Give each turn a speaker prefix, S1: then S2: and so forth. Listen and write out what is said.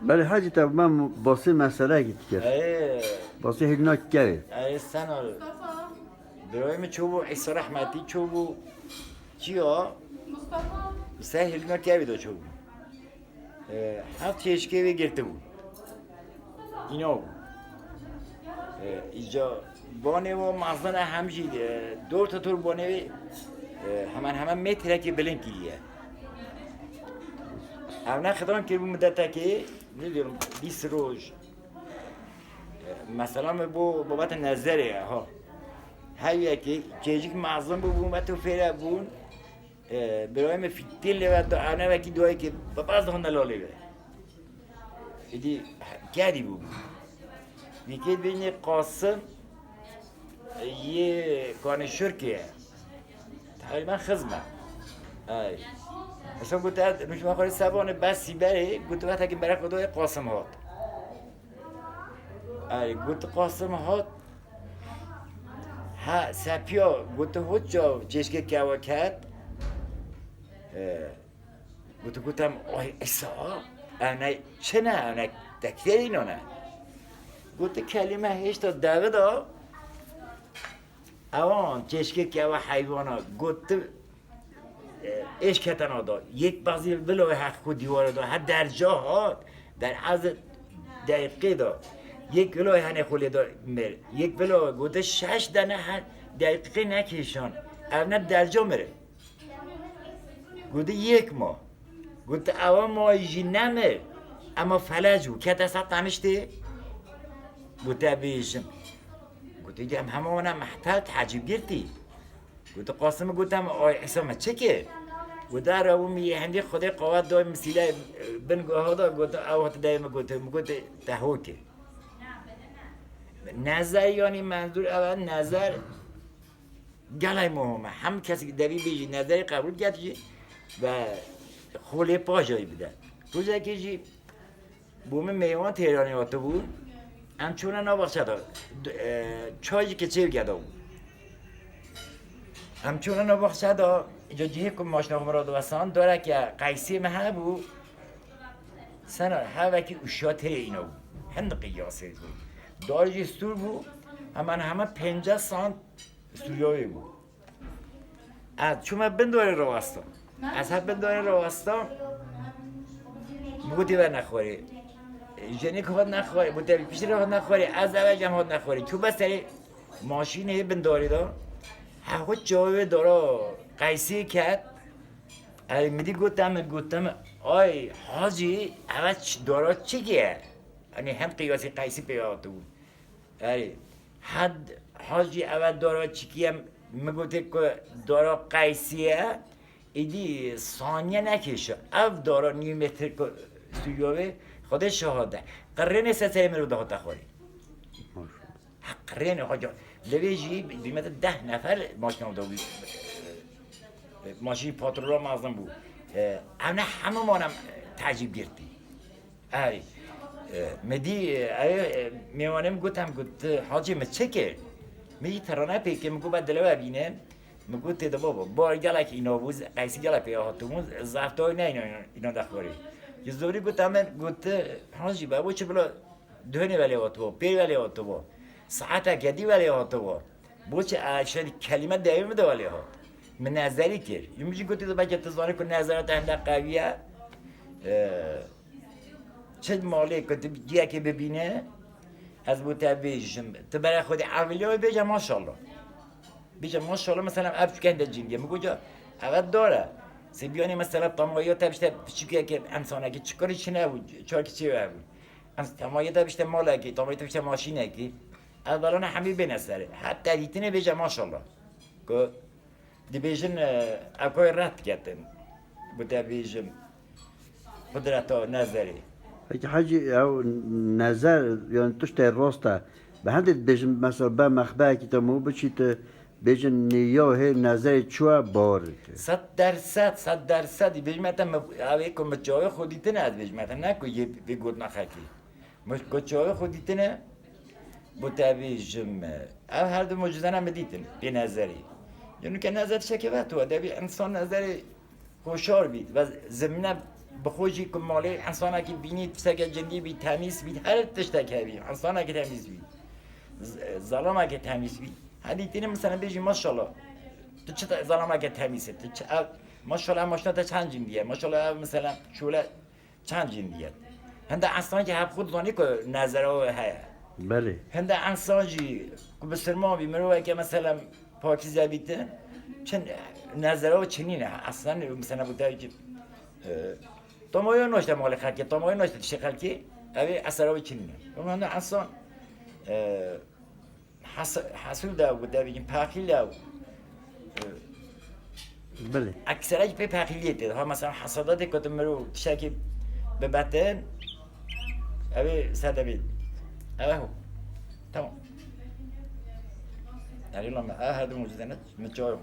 S1: بله حاجی تا من باسی مسئله گیت کرد
S2: ای
S1: باسی هیلناک کرد
S2: ای سنال برای من چوبو عیسی رحمتی چوبو چیا سهل ما که بیدا چوبو هفت چشکه گرفته بود اینا بود اینجا بانه و مغزن همجی دور تا طور بانه همه متره که بلند کلیه اونا خدام که بود مدت که نمیدونم 20 روز مثلا بابت نظره ها هر یکی چیزی که مغزن بود و تو فیره بود برای من فیتیل و اونا وکی دوایی که باز دهنده لاله بره ایدی کردی بود میگه بین قاسم یه کانشور که تقریبا خزمه ای مثلا گفت روش ما سبانه بسی بره گفت وقتی که برای خدای قاسم هات ای گفت قاسم هات ها سپیا گفت هوت جا چشکه کوا کرد گفتم آی ایسا نه چه نه دکتر اینو نه گفت کلمه هشتا دوه دا اوان چشکه که او حیوانا گفت ايش كتنا دا یک بعضی بلو حق خود دیوار دا هر در جاهات در از دقیقه دا یک بلو هنه خولی دا مر یک بلو گوته 6 دنه هر دقیقه نکشان اونه در جا مره گوته یک ماه گوته اول ماهیجی نمر اما فلجو که تصد تنشته گوته بیشم گوته هم همه محتل تعجیب گرتی گوته قاسم گوتم آی حسام چه که گوته رو میه هندی خدای قوت دای مسیله بنگاه دا گوته اوات دایم گوته تهوکه نظر یعنی منظور اول نظر گلای مهمه هم کسی که دوی بیجی نظر قبول کردی و خوله پا جایی بده روزه که جی بوم میوان تهرانی آتو بود همچونه نباخشه دا چایی که چه گده بود همچونه نباخشه دا اینجا جیه که ماشنا مراد وستان داره که قیسی مه بود سنا ها وکی اشیاء اینا بود هند قیاسه بود دارج استور بود همه 50 سانت استوریایی بود از چون بنداره رو وستان از هر بنداره رو وستان بودی بر نخوری جنی که خود نخوری بودی پیشی رو خود نخوری از اول جمع خود نخوری چون بس سری ماشین بنداری دا هوا جاوه دارا قیسی کرد اری میدی گفتم آی حاجی اول دارا چی گه یعنی هم قیاسی قیسی پیاده بود اری حد حاجی اول دارا چی کیم میگوته که دارا قیسیه ایدی ثانیه نکشه اف دارا نیم متر که سویوه خود شهاده قرن سه مرو ده تخوری قرن حاجا لویجی بیمت 10 نفر ماشین آمده بود ماشین پاترول مازن بود انا همه مانم تعجیب گرفتی ای مدی میوانم گفتم حاجی من چه کرد میگی ترانه پیکه میگو بعد دلو ببینن میگو تیدا بابا بار گلک اینا بود قیسی گلک پیاهاتمون زفتای نه اینا دخوری یه زوری گفتم گفت حاجی بابا چه بلا دهنی ولی آتو پیر ولی آتو ساعت گدی ولی آتو بوچه اشاری کلمه دایم ده ولی ها من نظری کرد یه میگی گفتی تو بچه تزانه کن نظرات هنده قویه چه مالی که دیگه که ببینه از بوده بیشم تو برای خود اولیای بیجه ماشاءالله بیجه ماشاءالله مثلا ابش کنده جنگه میگو جا اول داره سیبیانی مثلا تمایه تبشته چیکه که انسانه که چیکاری چی نبود چهار که چی بود تمایه تبشته ماله که تمایه تبشته ماشینه که اولا همه بنسره حتی دیتنه بیجه ماشاءالله که دی بیجن اکوی رد کردن بوده بیجم قدرت نظری
S1: اگه حاجی او نظر یعنی توش تا راسته به هندی بیشتر مثلا با مخبر کی تمو بچیت بیشتر نیاه نظر چوا بار
S2: 100% بیشتر اوه کم جای خودیت نه بیشتر نه که یه بگود نخکی مش که جای خودیت نه بوده بیشم او هر دو موجودن هم دیدن به نظری یعنی که نظر شکوه تو دبی انسان نظر خوشار بید و زمینه بخوشی که مالی انسان که بینید سگ جندی بی تمیز بی هر تشتکه بی انسان که تمیز بی ظلام که تمیز بی هدی تینه مثلا بیجی ماشاءالله تو چه ظلام که تمیزه تو چه ماشاءالله ماشاءالله چند جندیه ماشاءالله مثلا شوله چند جندیه هنده انسان که هب خود دانی که نظره هست
S1: بله
S2: هنده انسان جی که بسرما بی مروه که مثلا پاکیزه بیته چند نظره چنینه اصلا مثلا بوده که تمایل نشته مال خلقی تمایل نشته چه خلقی اوی اثرات چنینه اما هنده انسان حسود بوده بگیم پاکیل
S1: بله
S2: اکثرا پی پاکیلیته ها مثلا حسادت که مرو شکی به بطن اوی ساده بید اوه هو تمام يعني لما هذا موجودين متجاوب